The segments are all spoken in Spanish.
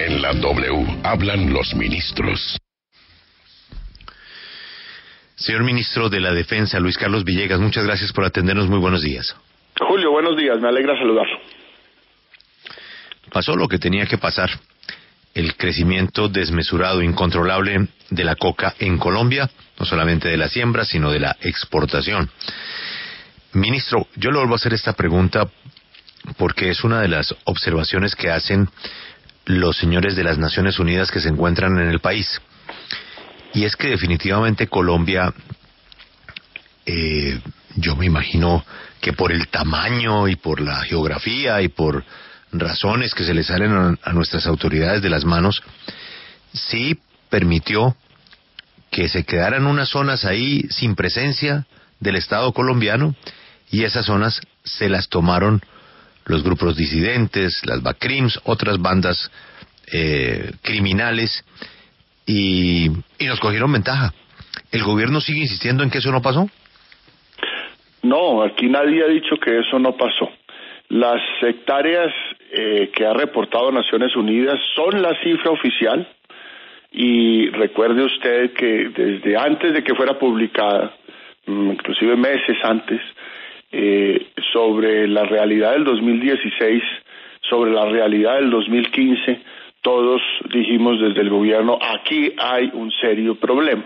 En la W hablan los ministros. Señor ministro de la Defensa, Luis Carlos Villegas, muchas gracias por atendernos. Muy buenos días. Julio, buenos días. Me alegra saludarlo. Pasó lo que tenía que pasar. El crecimiento desmesurado, incontrolable de la coca en Colombia, no solamente de la siembra, sino de la exportación. Ministro, yo le vuelvo a hacer esta pregunta porque es una de las observaciones que hacen los señores de las Naciones Unidas que se encuentran en el país. Y es que definitivamente Colombia, yo me imagino que por el tamaño y por la geografía y por razones que se le salen a nuestras autoridades de las manos, sí permitió que se quedaran unas zonas ahí sin presencia del Estado colombiano, y esas zonas se las tomaron los grupos disidentes, las BACRIMS, otras bandas criminales, y nos cogieron ventaja. ¿El gobierno sigue insistiendo en que eso no pasó? No, aquí nadie ha dicho que eso no pasó. Las hectáreas que ha reportado Naciones Unidas son la cifra oficial, y recuerde usted que desde antes de que fuera publicada, inclusive meses antes, sobre la realidad del 2016, sobre la realidad del 2015, todos dijimos desde el gobierno, aquí hay un serio problema.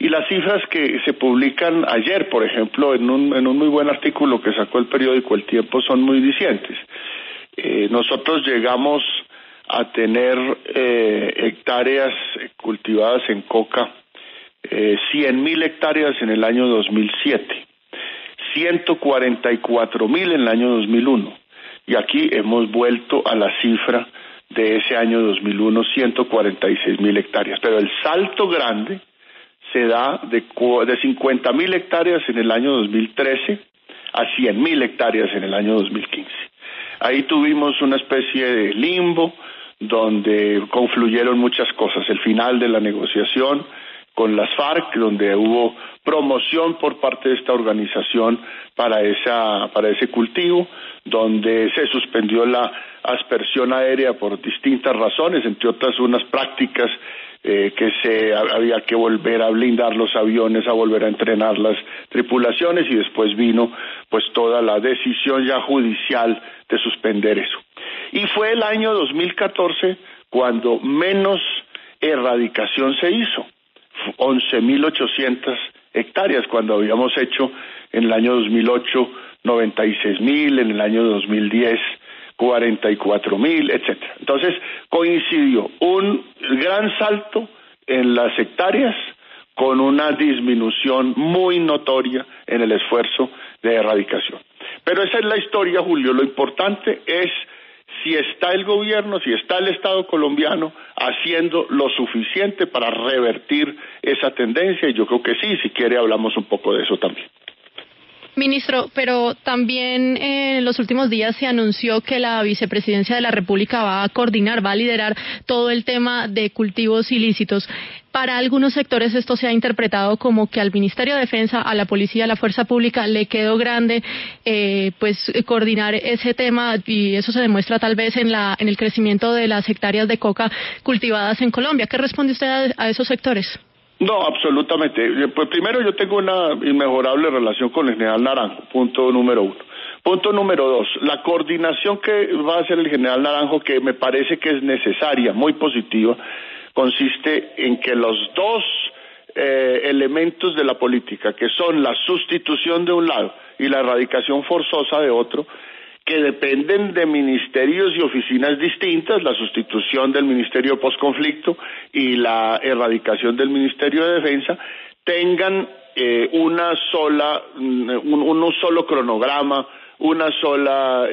Y las cifras que se publican ayer, por ejemplo, en un muy buen artículo que sacó el periódico El Tiempo, son muy dicientes. Nosotros llegamos a tener hectáreas cultivadas en coca, 100.000 hectáreas en el año 2007, 144.000 en el año 2001, y aquí hemos vuelto a la cifra de ese año 2001, 146.000 hectáreas. Pero el salto grande se da de 50.000 hectáreas en el año 2013 a 100.000 hectáreas en el año 2015. Ahí tuvimos una especie de limbo donde confluyeron muchas cosas. El final de la negociación con las FARC, donde hubo promoción por parte de esta organización para ese cultivo, donde se suspendió la aspersión aérea por distintas razones, entre otras unas prácticas que había que volver a blindar los aviones, a volver a entrenar las tripulaciones, y después vino pues toda la decisión ya judicial de suspender eso. Y fue el año 2014 cuando menos erradicación se hizo, 11.800 hectáreas, cuando habíamos hecho en el año 2008 96.000, en el año 2010 44.000, etcétera. Entonces coincidió un gran salto en las hectáreas con una disminución muy notoria en el esfuerzo de erradicación. Pero esa es la historia, Julio. Lo importante es si está el gobierno, si está el Estado colombiano haciendo lo suficiente para revertir esa tendencia, y yo creo que sí. Si quiere hablamos un poco de eso también. Ministro, pero también en los últimos días se anunció que la Vicepresidencia de la República va a coordinar, va a liderar todo el tema de cultivos ilícitos. Para algunos sectores esto se ha interpretado como que al Ministerio de Defensa, a la Policía, a la Fuerza Pública le quedó grande pues coordinar ese tema, y eso se demuestra tal vez en el crecimiento de las hectáreas de coca cultivadas en Colombia. ¿Qué responde usted a esos sectores? No, absolutamente. Pues primero, yo tengo una inmejorable relación con el general Naranjo, punto número uno. Punto número dos, la coordinación que va a hacer el general Naranjo, que me parece que es necesaria, muy positiva, consiste en que los dos elementos de la política, que son la sustitución de un lado y la erradicación forzosa de otro, que dependen de ministerios y oficinas distintas, la sustitución del Ministerio de Postconflicto y la erradicación del Ministerio de Defensa, tengan un solo cronograma, una sola,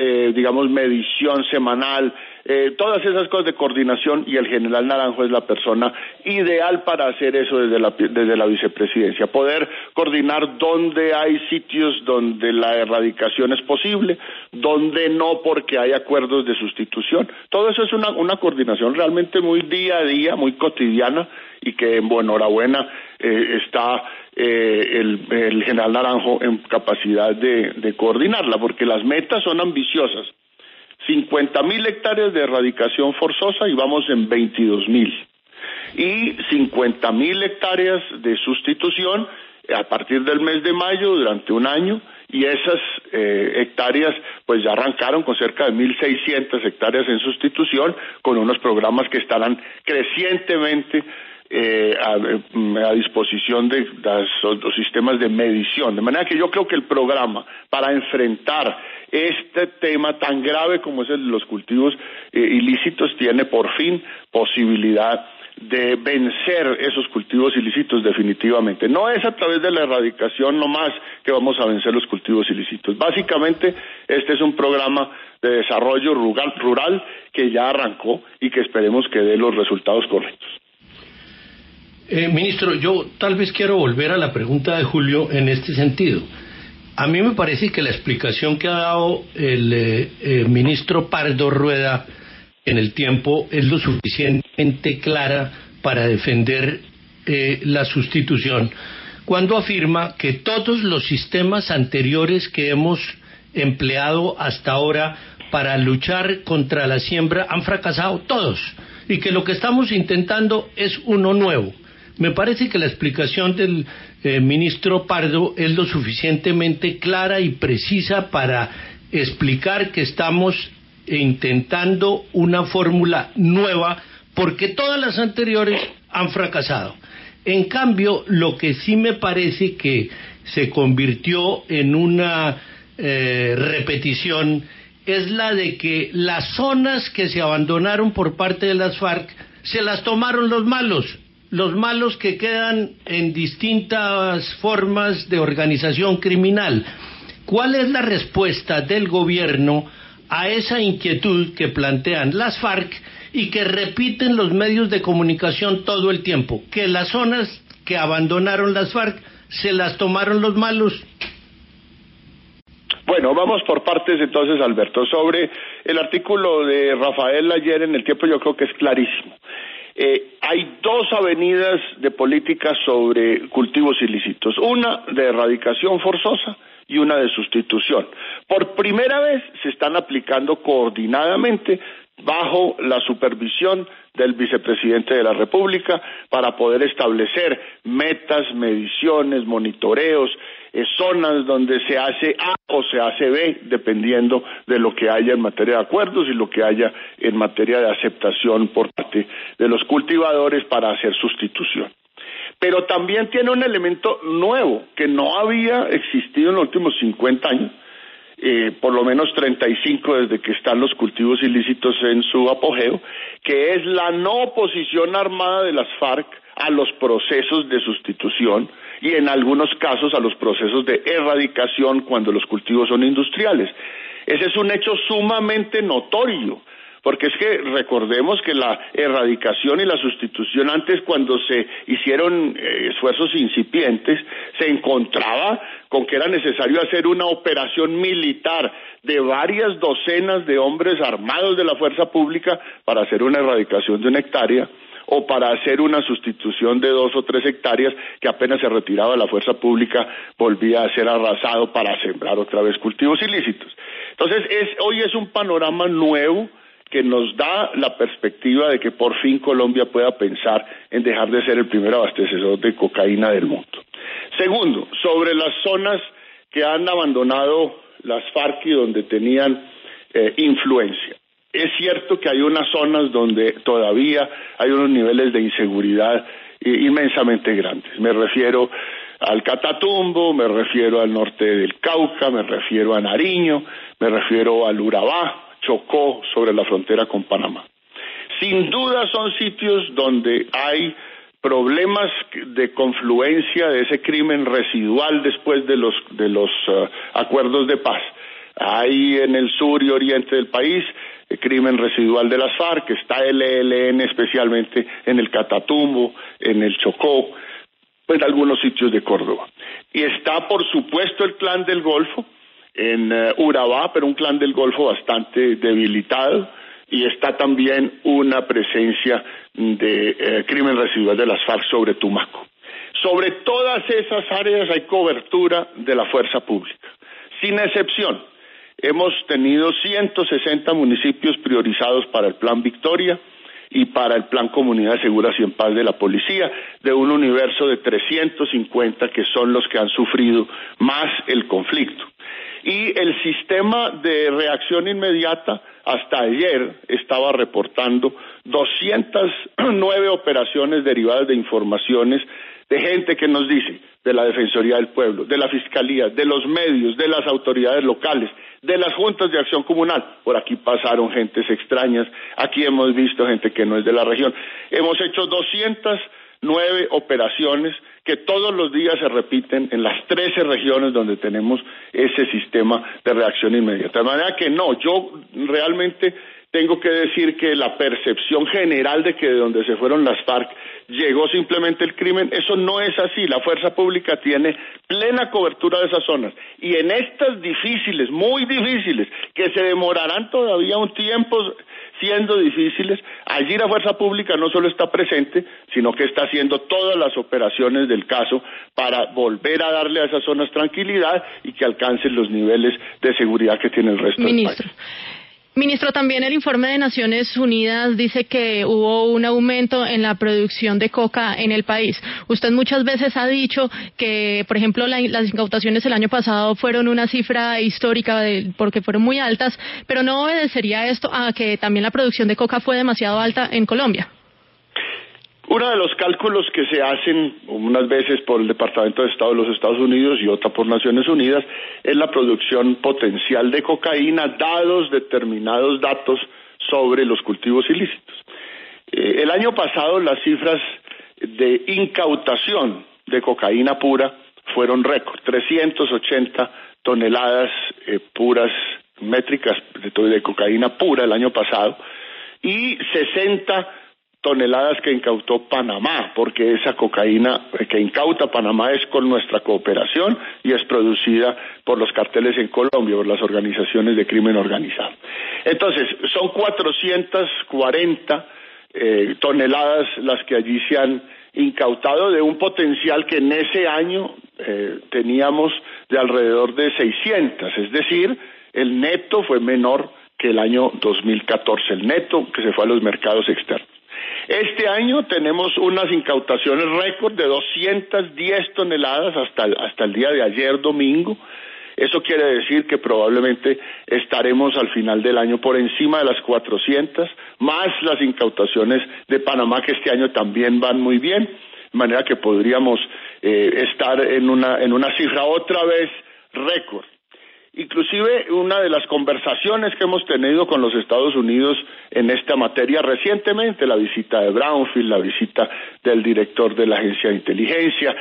medición semanal, todas esas cosas de coordinación, y el general Naranjo es la persona ideal para hacer eso desde la vicepresidencia, poder coordinar dónde hay sitios donde la erradicación es posible, dónde no, porque hay acuerdos de sustitución. Todo eso es una coordinación realmente muy día a día, muy cotidiana, y que enhorabuena está el general Naranjo en capacidad de coordinarla, porque las metas son ambiciosas. 50.000 hectáreas de erradicación forzosa y vamos en 22.000. Y 50.000 hectáreas de sustitución a partir del mes de mayo durante un año, y esas hectáreas pues ya arrancaron con cerca de 1.600 hectáreas en sustitución, con unos programas que estarán crecientemente a disposición de los sistemas de medición. De manera que yo creo que el programa para enfrentar este tema tan grave como es el de los cultivos ilícitos tiene por fin posibilidad de vencer esos cultivos ilícitos definitivamente. No es a través de la erradicación nomás que vamos a vencer los cultivos ilícitos. Básicamente, este es un programa de desarrollo rural que ya arrancó y que esperemos que dé los resultados correctos. Ministro, yo tal vez quiero volver a la pregunta de Julio en este sentido. A mí me parece que la explicación que ha dado el ministro Pardo Rueda en el tiempo es lo suficientemente clara para defender la sustitución, cuando afirma que todos los sistemas anteriores que hemos empleado hasta ahora para luchar contra la siembra han fracasado todos, y que lo que estamos intentando es uno nuevo. Me parece que la explicación del ministro Pardo es lo suficientemente clara y precisa para explicar que estamos intentando una fórmula nueva, porque todas las anteriores han fracasado. En cambio, lo que sí me parece que se convirtió en una repetición es la de que las zonas que se abandonaron por parte de las FARC se las tomaron los malos que quedan en distintas formas de organización criminal. ¿Cuál es la respuesta del gobierno a esa inquietud que plantean las FARC y que repiten los medios de comunicación todo el tiempo, que las zonas que abandonaron las FARC se las tomaron los malos? Bueno, vamos por partes entonces, Alberto. Sobre el artículo de Rafael ayer en El Tiempo, yo creo que es clarísimo. Hay dos avenidas de política sobre cultivos ilícitos, una de erradicación forzosa y una de sustitución. Por primera vez se están aplicando coordinadamente bajo la supervisión del vicepresidente de la República para poder establecer metas, mediciones, monitoreos, zonas donde se hace A o se hace B, dependiendo de lo que haya en materia de acuerdos y lo que haya en materia de aceptación por parte de los cultivadores para hacer sustitución. Pero también tiene un elemento nuevo que no había existido en los últimos 50 años, por lo menos 35 desde que están los cultivos ilícitos en su apogeo, que es la no oposición armada de las FARC a los procesos de sustitución y en algunos casos a los procesos de erradicación cuando los cultivos son industriales. Ese es un hecho sumamente notorio, porque es que recordemos que la erradicación y la sustitución antes, cuando se hicieron esfuerzos incipientes, se encontraba con que era necesario hacer una operación militar de varias docenas de hombres armados de la fuerza pública para hacer una erradicación de 1 hectárea o para hacer una sustitución de 2 o 3 hectáreas que apenas se retiraba la fuerza pública volvía a ser arrasado para sembrar otra vez cultivos ilícitos. Entonces hoy es un panorama nuevo que nos da la perspectiva de que por fin Colombia pueda pensar en dejar de ser el primer abastecedor de cocaína del mundo. Segundo, sobre las zonas que han abandonado las FARC y donde tenían influencia. Es cierto que hay unas zonas donde todavía hay unos niveles de inseguridad inmensamente grandes. Me refiero al Catatumbo, me refiero al norte del Cauca, me refiero a Nariño, me refiero al Urabá, Chocó, sobre la frontera con Panamá. Sin duda son sitios donde hay problemas de confluencia de ese crimen residual después de los acuerdos de paz. Hay en el sur y oriente del país el crimen residual de las FARC, está el ELN especialmente en el Catatumbo, en el Chocó, en algunos sitios de Córdoba. Y está por supuesto el Clan del Golfo, en Urabá, pero un Clan del Golfo bastante debilitado, y está también una presencia de crimen residual de las FARC sobre Tumaco. Sobre todas esas áreas hay cobertura de la fuerza pública, sin excepción. hemos tenido 160 municipios priorizados para el Plan Victoria y para el Plan Comunidades Seguras y en Paz de la Policía, de un universo de 350 que son los que han sufrido más el conflicto. Y el sistema de reacción inmediata hasta ayer estaba reportando 209 operaciones derivadas de informaciones de gente que nos dice, de la Defensoría del Pueblo, de la Fiscalía, de los medios, de las autoridades locales, de las juntas de acción comunal. Por aquí pasaron gentes extrañas, aquí hemos visto gente que no es de la región. Hemos hecho 209 operaciones que todos los días se repiten en las 13 regiones donde tenemos ese sistema de reacción inmediata. De manera que no, yo realmente tengo que decir que la percepción general de que de donde se fueron las FARC llegó simplemente el crimen, eso no es así. La fuerza pública tiene plena cobertura de esas zonas. Y en estas difíciles, muy difíciles, que se demorarán todavía un tiempo siendo difíciles, allí la fuerza pública no solo está presente, sino que está haciendo todas las operaciones del caso para volver a darle a esas zonas tranquilidad y que alcancen los niveles de seguridad que tiene el resto del país. Ministro, también el informe de Naciones Unidas dice que hubo un aumento en la producción de coca en el país. Usted muchas veces ha dicho que, por ejemplo, las incautaciones el año pasado fueron una cifra histórica porque fueron muy altas, pero ¿no obedecería esto a que también la producción de coca fue demasiado alta en Colombia? Uno de los cálculos que se hacen unas veces por el Departamento de Estado de los Estados Unidos y otra por Naciones Unidas es la producción potencial de cocaína dados determinados datos sobre los cultivos ilícitos. El año pasado las cifras de incautación de cocaína pura fueron récord, 380 toneladas puras métricas de cocaína pura el año pasado y 60 toneladas que incautó Panamá, porque esa cocaína que incauta Panamá es con nuestra cooperación y es producida por los carteles en Colombia, por las organizaciones de crimen organizado. Entonces, son 440 toneladas las que allí se han incautado de un potencial que en ese año teníamos de alrededor de 600, es decir, el neto fue menor que el año 2014, el neto que se fue a los mercados externos. Este año tenemos unas incautaciones récord de 210 toneladas hasta el día de ayer, domingo. Eso quiere decir que probablemente estaremos al final del año por encima de las 400, más las incautaciones de Panamá, que este año también van muy bien, de manera que podríamos estar en una cifra otra vez récord. Inclusive una de las conversaciones que hemos tenido con los Estados Unidos en esta materia recientemente, la visita de Brownfield, la visita del director de la Agencia de Inteligencia,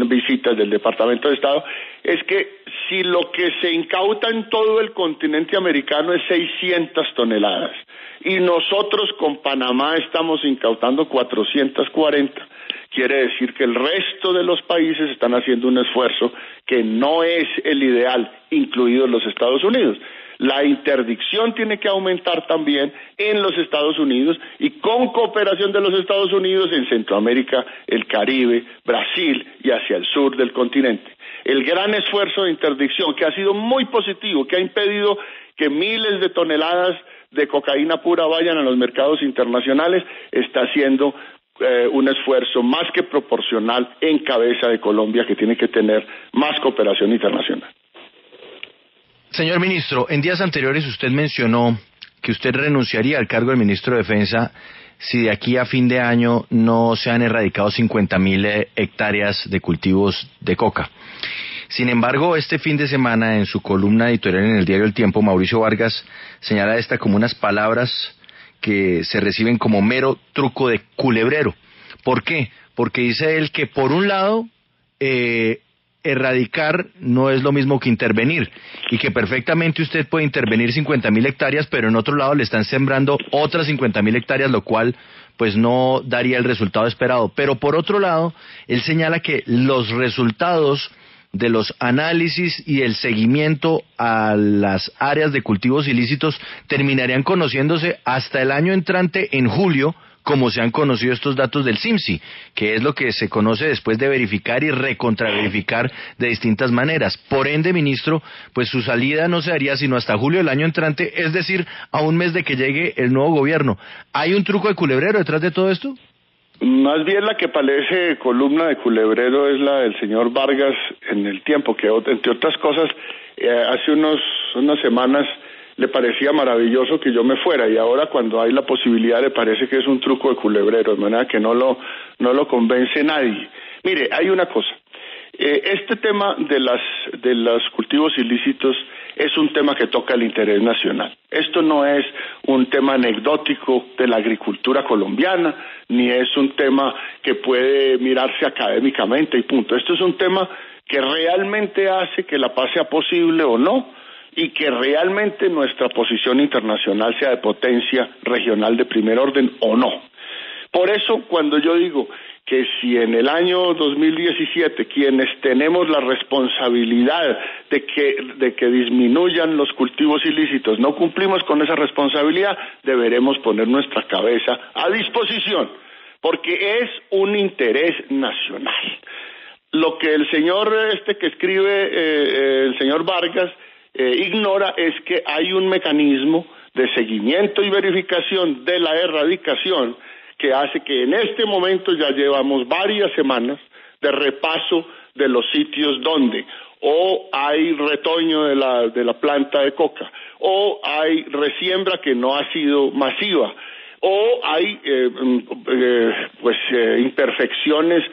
visitas del Departamento de Estado, es que si lo que se incauta en todo el continente americano es 600 toneladas y nosotros con Panamá estamos incautando 440, quiere decir que el resto de los países están haciendo un esfuerzo que no es el ideal, incluidos los Estados Unidos. La interdicción tiene que aumentar también en los Estados Unidos y con cooperación de los Estados Unidos en Centroamérica, el Caribe, Brasil y hacia el sur del continente. El gran esfuerzo de interdicción, que ha sido muy positivo, que ha impedido que miles de toneladas de cocaína pura vayan a los mercados internacionales, está haciendo un esfuerzo más que proporcional en cabeza de Colombia, que tiene que tener más cooperación internacional. Señor ministro, en días anteriores usted mencionó que usted renunciaría al cargo de ministro de Defensa si de aquí a fin de año no se han erradicado 50.000 hectáreas de cultivos de coca. Sin embargo, este fin de semana, en su columna editorial en el diario El Tiempo, Mauricio Vargas señala esta como unas palabras que se reciben como mero truco de culebrero. ¿Por qué? Porque dice él que por un lado erradicar no es lo mismo que intervenir, y que perfectamente usted puede intervenir 50.000 hectáreas, pero en otro lado le están sembrando otras 50.000 hectáreas, lo cual pues no daría el resultado esperado. Pero por otro lado, él señala que los resultados de los análisis y el seguimiento a las áreas de cultivos ilícitos terminarían conociéndose hasta el año entrante, en julio, como se han conocido estos datos del CIMSI, que es lo que se conoce después de verificar y recontraverificar de distintas maneras. Por ende, ministro, pues su salida no se haría sino hasta julio del año entrante, es decir, a un mes de que llegue el nuevo gobierno. ¿Hay un truco de culebrero detrás de todo esto? Más bien la que parece columna de culebrero es la del señor Vargas en El Tiempo, que entre otras cosas hace unas semanas le parecía maravilloso que yo me fuera, y ahora cuando hay la posibilidad le parece que es un truco de culebrero, de manera que no lo convence nadie. Mire, hay una cosa, este tema de los cultivos ilícitos es un tema que toca el interés nacional. Esto no es un tema anecdótico de la agricultura colombiana, ni es un tema que puede mirarse académicamente y punto. Esto es un tema que realmente hace que la paz sea posible o no, y que realmente nuestra posición internacional sea de potencia regional de primer orden o no. Por eso, cuando yo digo que si en el año 2017 quienes tenemos la responsabilidad de que disminuyan los cultivos ilícitos no cumplimos con esa responsabilidad, deberemos poner nuestra cabeza a disposición, porque es un interés nacional. Lo que el señor que escribe, el señor Vargas, ignora es que hay un mecanismo de seguimiento y verificación de la erradicación que hace que en este momento ya llevamos varias semanas de repaso de los sitios donde o hay retoño de la planta de coca, o hay resiembra que no ha sido masiva, o hay imperfecciones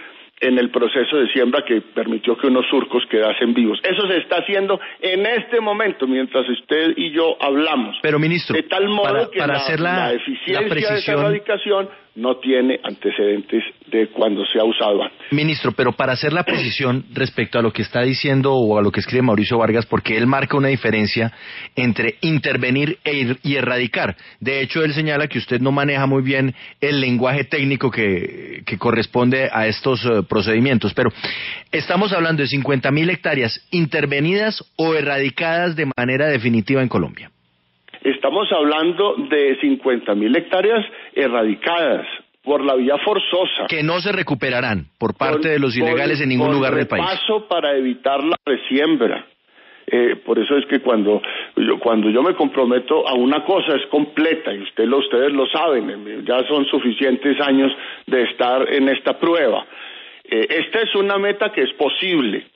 en el proceso de siembra que permitió que unos surcos quedasen vivos. Eso se está haciendo en este momento, mientras usted y yo hablamos. Pero, ministro, de tal modo que la eficiencia de esa erradicación no tiene antecedentes de cuando se ha usado antes. Ministro, pero para hacer la precisión respecto a lo que está diciendo o a lo que escribe Mauricio Vargas, porque él marca una diferencia entre intervenir y erradicar. De hecho, él señala que usted no maneja muy bien el lenguaje técnico que corresponde a estos procedimientos, pero estamos hablando de 50.000 hectáreas intervenidas o erradicadas de manera definitiva en Colombia. Estamos hablando de 50.000 hectáreas erradicadas por la vía forzosa. Que no se recuperarán por parte de los ilegales en ningún lugar del país. Paso para evitar la resiembra. Por eso es que cuando yo me comprometo a una cosa es completa, y ustedes lo saben, ya son suficientes años de estar en esta prueba. Esta es una meta que es posible.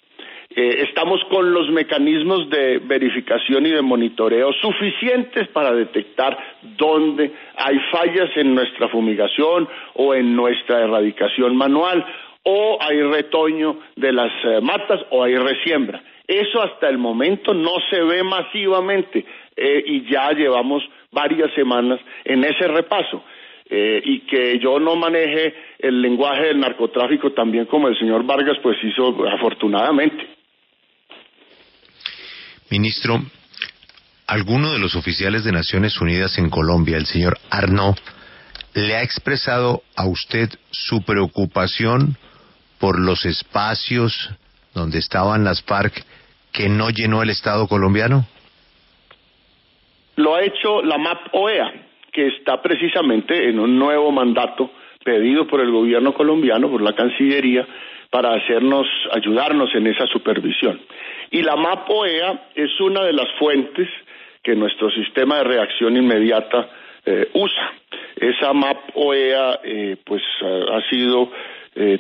Estamos con los mecanismos de verificación y de monitoreo suficientes para detectar dónde hay fallas en nuestra fumigación o en nuestra erradicación manual, o hay retoño de las matas o hay resiembra. Eso hasta el momento no se ve masivamente, y ya llevamos varias semanas en ese repaso. Y que yo no maneje el lenguaje del narcotráfico también como el señor Vargas pues hizo afortunadamente. Ministro, ¿alguno de los oficiales de Naciones Unidas en Colombia, el señor Arnaud, le ha expresado a usted su preocupación por los espacios donde estaban las FARC que no llenó el Estado colombiano? Lo ha hecho la MAP-OEA, que está precisamente en un nuevo mandato pedido por el gobierno colombiano, por la Cancillería, para ayudarnos en esa supervisión. Y la MAP-OEA es una de las fuentes que nuestro sistema de reacción inmediata usa. Esa MAP-OEA ha sido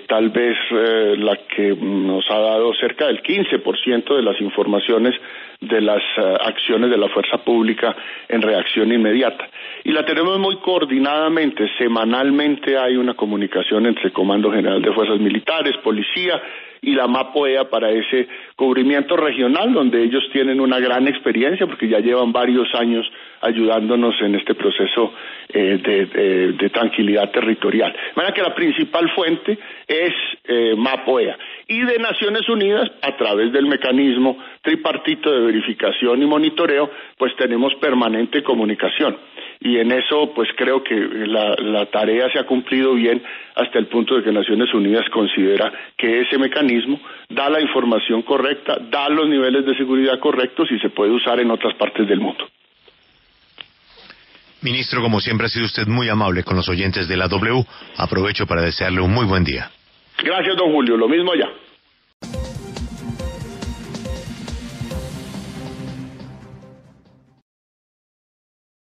tal vez la que nos ha dado cerca del 15% de las informaciones de las acciones de la fuerza pública en reacción inmediata. Y la tenemos muy coordinadamente, semanalmente hay una comunicación entre el Comando General de Fuerzas Militares, Policía y la MAP-OEA para ese cubrimiento regional, donde ellos tienen una gran experiencia porque ya llevan varios años ayudándonos en este proceso de tranquilidad territorial. De manera que la principal fuente es MAP-OEA. Y de Naciones Unidas, a través del mecanismo tripartito de verificación y monitoreo, pues tenemos permanente comunicación. Y en eso, pues creo que la tarea se ha cumplido bien hasta el punto de que Naciones Unidas considera que ese mecanismo da la información correcta, da los niveles de seguridad correctos y se puede usar en otras partes del mundo. Ministro, como siempre ha sido usted muy amable con los oyentes de la W. Aprovecho para desearle un muy buen día. Gracias, don Julio. Lo mismo allá.